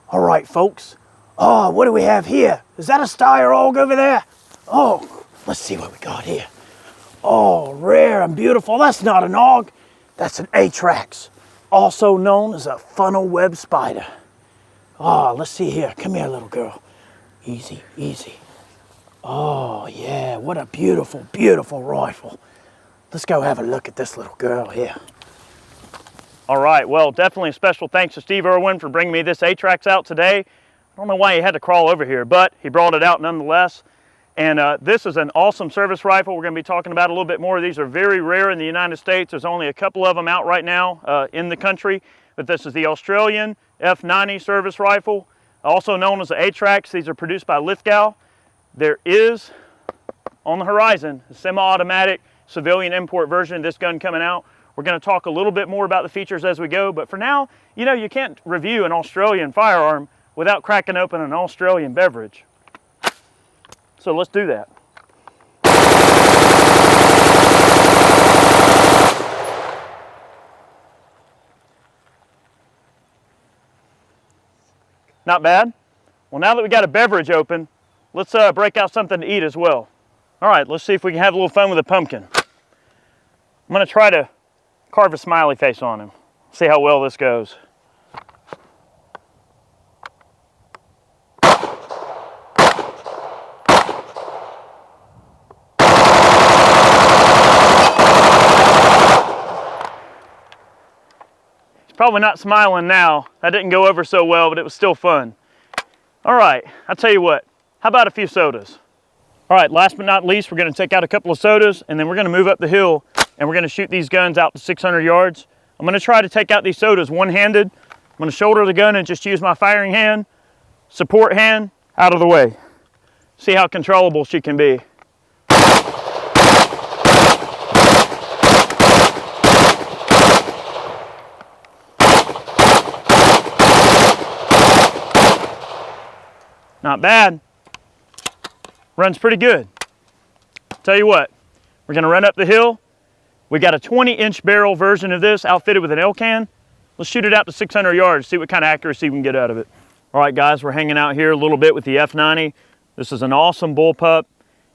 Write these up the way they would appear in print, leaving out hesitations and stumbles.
All right, folks. Oh, what do we have here? Is that a Steyr AUG over there? Oh, let's see what we got here. Oh, rare and beautiful. That's not an AUG. That's an Atrax, also known as a funnel web spider. Oh, let's see here. Come here, little girl. Easy, easy. Oh, yeah, what a beautiful, beautiful rifle. Let's go have a look at this little girl here. All right, well, definitely a special thanks to Steve Irwin for bringing me this Atrax out today. I don't know why he had to crawl over here, but he brought it out nonetheless. And this is an awesome service rifle. We're going to be talking about a little bit more. These are very rare in the United States. There's only a couple of them out right now in the country. But this is the Australian F90 service rifle, also known as the Atrax. These are produced by Lithgow. There is, on the horizon, a semi-automatic civilian import version of this gun coming out. We're going to talk a little bit more about the features as we go, but for now, you know, you can't review an Australian firearm without cracking open an Australian beverage. So let's do that. Not bad. Well, now that we got a beverage open, let's break out something to eat as well. All right, let's see if we can have a little fun with a pumpkin. I'm going to try to carve a smiley face on him. See how well this goes. He's probably not smiling now. That didn't go over so well, but it was still fun. All right, I'll tell you what. How about a few sodas? All right, last but not least, we're going to take out a couple of sodas, and then we're going to move up the hill, and we're going to shoot these guns out to 600 yards. I'm going to try to take out these sodas one-handed. I'm going to shoulder the gun and just use my firing hand, support hand, out of the way. See how controllable she can be. Not bad. Runs pretty good. Tell you what, we're going to run up the hill. We got a 20-inch barrel version of this outfitted with an L-can. Let's shoot it out to 600 yards, see what kind of accuracy we can get out of it. All right, guys, we're hanging out here a little bit with the F90. This is an awesome bullpup.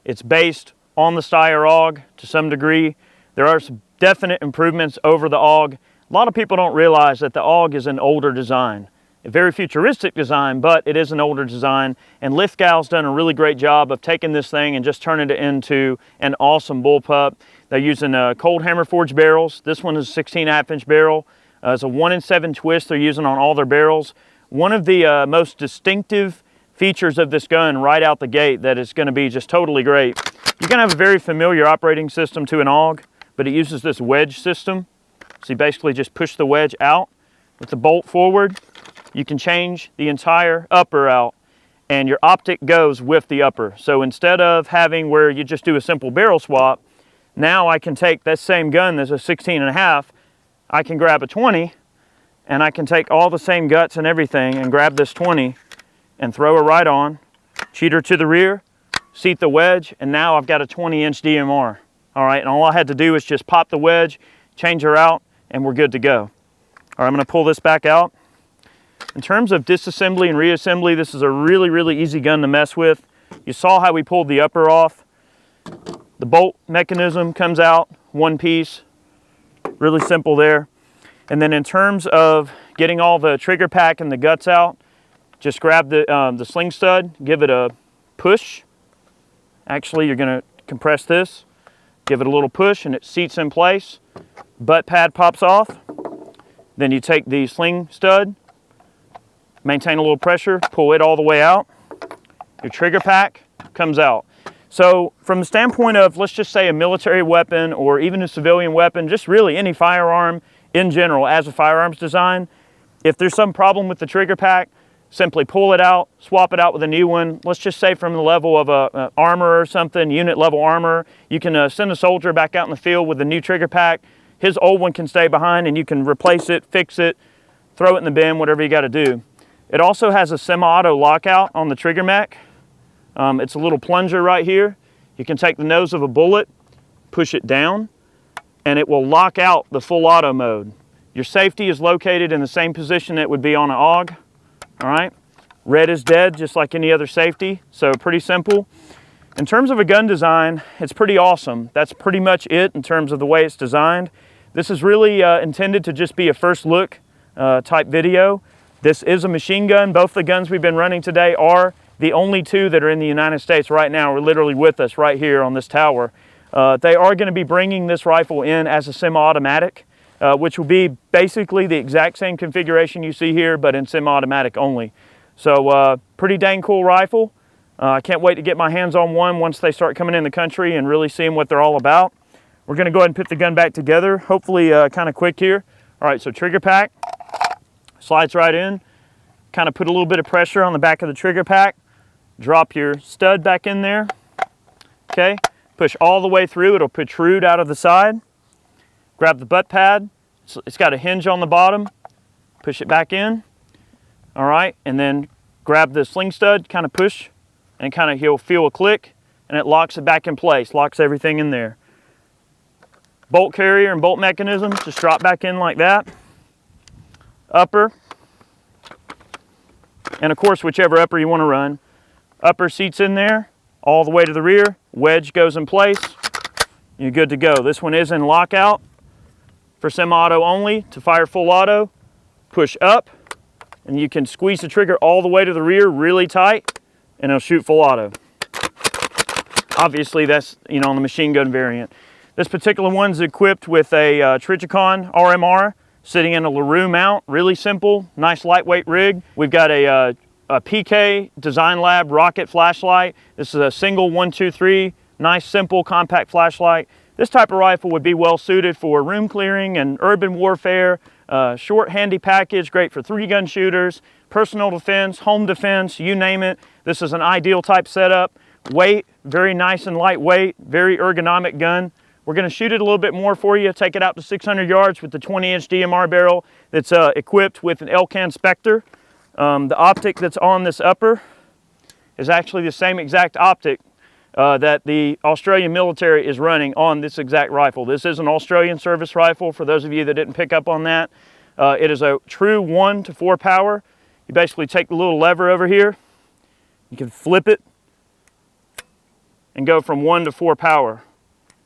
It's based on the Steyr AUG to some degree. There are some definite improvements over the AUG. A lot of people don't realize that the AUG is an older design. A very futuristic design, but it is an older design, and Lithgow's done a really great job of taking this thing and just turning it into an awesome bullpup. They're using cold hammer forged barrels. This one is a 16.5-inch barrel. It's a 1-in-7 twist they're using on all their barrels. One of the most distinctive features of this gun right out the gate that is going to be just totally great. You're going to have a very familiar operating system to an AUG, but it uses this wedge system. So you basically just push the wedge out with the bolt forward. You can change the entire upper out, and your optic goes with the upper. So instead of having where you just do a simple barrel swap, now I can take that same gun that's a 16.5, I can grab a 20, and I can take all the same guts and everything and grab this 20 and throw her right on, cheat her to the rear, seat the wedge, and now I've got a 20-inch DMR. All right, and all I had to do is just pop the wedge, change her out, and we're good to go. All right, I'm gonna pull this back out. In terms of disassembly and reassembly, this is a really, really easy gun to mess with. You saw how we pulled the upper off. The bolt mechanism comes out one piece, really simple there. And then in terms of getting all the trigger pack and the guts out, just grab the sling stud, give it a push. Actually, you're gonna compress this, give it a little push, and it seats in place. Butt pad pops off. Then you take the sling stud, maintain a little pressure, pull it all the way out. Your trigger pack comes out. So from the standpoint of, let's just say, a military weapon or even a civilian weapon, just really any firearm in general as a firearms design, if there's some problem with the trigger pack, simply pull it out, swap it out with a new one. Let's just say from the level of a armor or something, unit level armor, you can send a soldier back out in the field with a new trigger pack. His old one can stay behind and you can replace it, fix it, throw it in the bin, whatever you gotta do. It also has a semi-auto lockout on the trigger mech. It's a little plunger right here. You can take the nose of a bullet, push it down, and it will lock out the full auto mode. Your safety is located in the same position it would be on an AUG, all right? Red is dead, just like any other safety, so pretty simple. In terms of a gun design, it's pretty awesome. That's pretty much it in terms of the way it's designed. This is really intended to just be a first look type video. This is a machine gun. Both the guns we've been running today are the only two that are in the United States right now. Are literally with us right here on this tower. They are going to be bringing this rifle in as a semi-automatic, which will be basically the exact same configuration you see here, but in semi-automatic only. So pretty dang cool rifle. I can't wait to get my hands on one once they start coming in the country and really seeing what they're all about. We're going to go ahead and put the gun back together, hopefully kind of quick here. All right, so trigger pack slides right in. Kind of put a little bit of pressure on the back of the trigger pack. Drop your stud back in there. Okay, push all the way through. It'll protrude out of the side. Grab the butt pad. It's got a hinge on the bottom. Push it back in. All right, and then grab the sling stud, kind of push, and kind of you'll feel a click, and it locks it back in place, locks everything in there. Bolt carrier and bolt mechanism, just drop back in like that. Upper, and of course whichever upper you want to run. Upper seats in there, all the way to the rear, wedge goes in place, you're good to go. This one is in lockout for semi-auto only. To fire full auto, push up, and you can squeeze the trigger all the way to the rear really tight, and it'll shoot full auto. Obviously that's, you know, on the machine gun variant. This particular one's equipped with a Trijicon RMR sitting in a LaRue mount. Really simple, nice lightweight rig. We've got a PK Design Lab rocket flashlight. This is a single 123, nice simple compact flashlight. This type of rifle would be well suited for room clearing and urban warfare. Short, handy package, great for 3-gun shooters, personal defense, home defense, you name it. This is an ideal type setup. Weight, very nice and lightweight, very ergonomic gun. We're going to shoot it a little bit more for you, take it out to 600 yards with the 20-inch DMR barrel that's equipped with an Elcan Spectre. The optic that's on this upper is actually the same exact optic that the Australian military is running on this exact rifle. This is an Australian service rifle, for those of you that didn't pick up on that. It is a true 1 to 4 power. You basically take the little lever over here, you can flip it and go from 1 to 4 power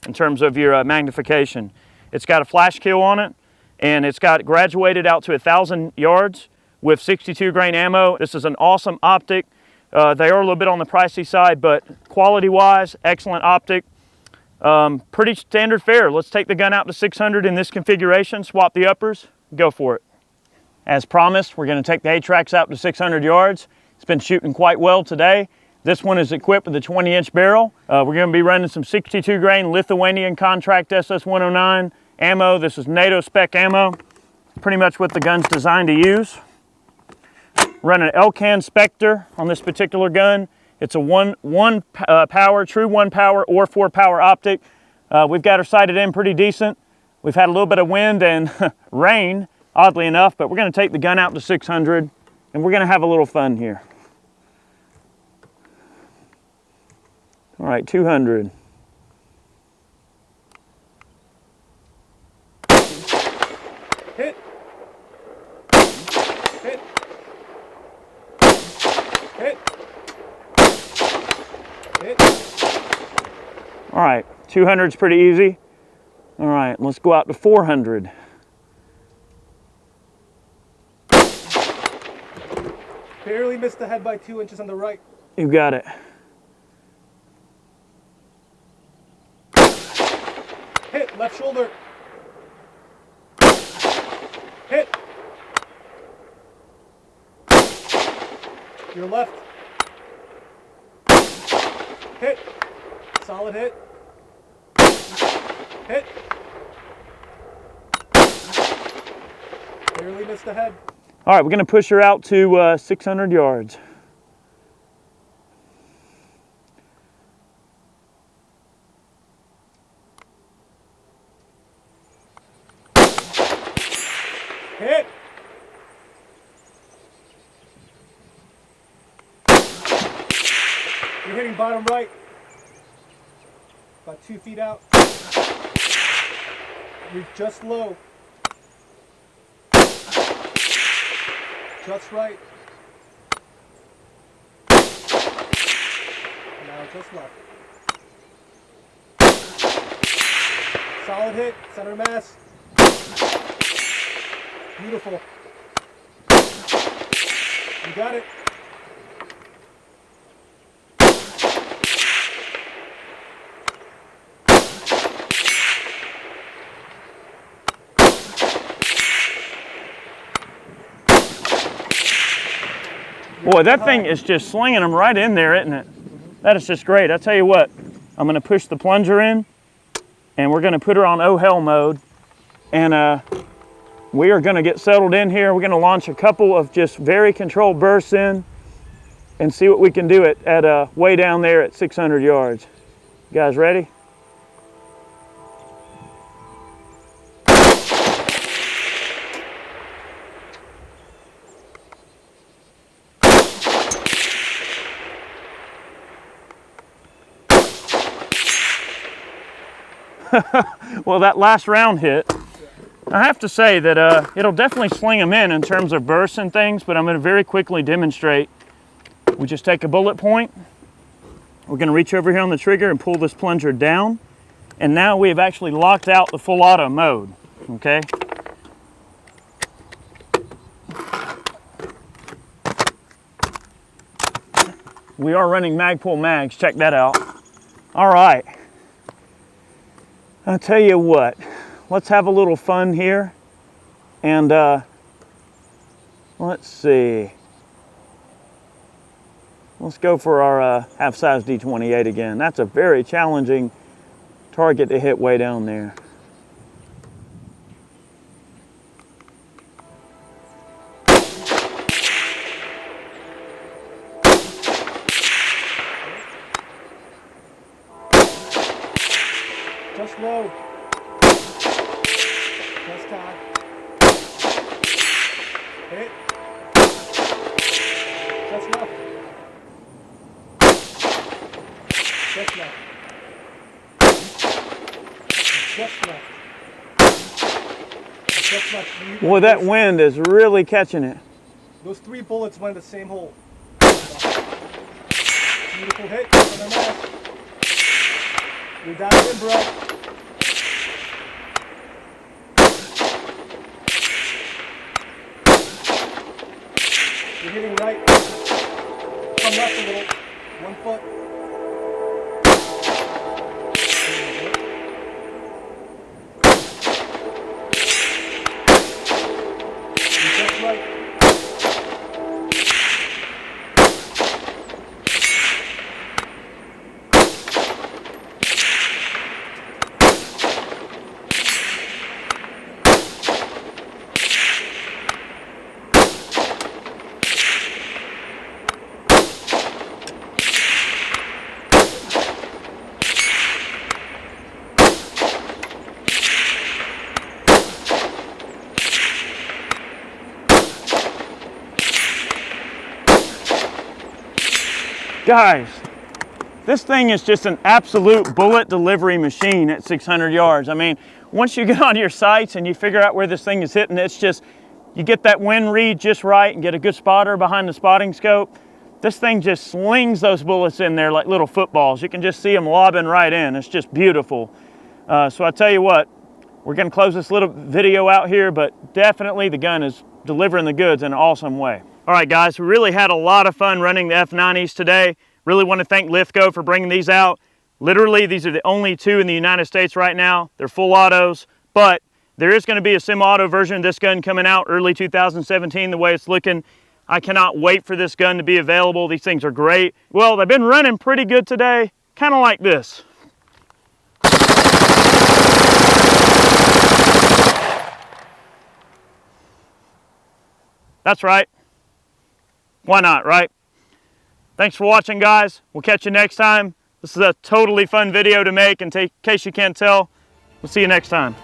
in terms of your magnification. It's got a flash kill on it, and it's got graduated out to 1,000 yards with 62 grain ammo. This is an awesome optic. They are a little bit on the pricey side, but quality-wise, excellent optic. Pretty standard fare. Let's take the gun out to 600 in this configuration, swap the uppers, go for it. As promised, we're going to take the Atrax out to 600 yards. It's been shooting quite well today. This one is equipped with a 20-inch barrel. We're going to be running some 62 grain Lithuanian contract SS109 ammo. This is NATO spec ammo. Pretty much what the gun's designed to use. Run an Elcan Spectre on this particular gun. It's a one power, true 1 power or 4 power optic. We've got her sighted in pretty decent. We've had a little bit of wind and rain, oddly enough, but we're going to take the gun out to 600 and we're going to have a little fun here. All right, 200. Hit. Hit. Hit. Hit. All right, 200 is pretty easy. All right, let's go out to 400. Barely missed the head by 2 inches on the right. You got it. Hit, left shoulder. Hit. Your left. Hit. Solid hit. Hit. Barely missed the head. All right, we're going to push her out to 600 yards. Hit. You're hitting bottom right. About 2 feet out. You're just low. Just right. Now just left. Solid hit, center mass. Beautiful. You got it. Boy, that thing is just slinging them right in there, isn't it? That is just great. I tell you what, I'm gonna push the plunger in and we're gonna put her on oh hell mode, and we are gonna get settled in here. We're gonna launch a couple of just very controlled bursts in and see what we can do at way down there at 600 yards. You guys ready? Well, that last round hit, I have to say that it'll definitely sling them in terms of bursts and things, but I'm going to very quickly demonstrate. We just take a bullet point, we're going to reach over here on the trigger and pull this plunger down, and now we have actually locked out the full auto mode, okay? We are running Magpul mags, check that out. All right. I'll tell you what, let's have a little fun here, and let's see. Let's go for our half-size D28 again. That's a very challenging target to hit way down there. Just low. Just high. Hit. Just left. Just left. Just left. Just left. Boy, that wind is really catching it. Those 3 bullets went in the same hole. Beautiful hit. Center mass. You're dialed in, bro. You're hitting right. Come left a little. 1 foot. You're just right. Guys, this thing is just an absolute bullet delivery machine at 600 yards. I mean, once you get on your sights and you figure out where this thing is hitting, it's just, you get that wind read just right and get a good spotter behind the spotting scope. This thing just slings those bullets in there like little footballs. You can just see them lobbing right in. It's just beautiful. So I tell you what, we're gonna close this little video out here, but definitely the gun is delivering the goods in an awesome way. All right, guys, we really had a lot of fun running the F90s today. Really want to thank Lithgow for bringing these out. Literally, these are the only 2 in the United States right now. They're full autos, but there is going to be a semi-auto version of this gun coming out early 2017, the way it's looking. I cannot wait for this gun to be available. These things are great. Well, they've been running pretty good today, kind of like this. That's right. Why not, right? Thanks for watching, guys. We'll catch you next time. This is a totally fun video to make, and in case you can't tell, we'll see you next time.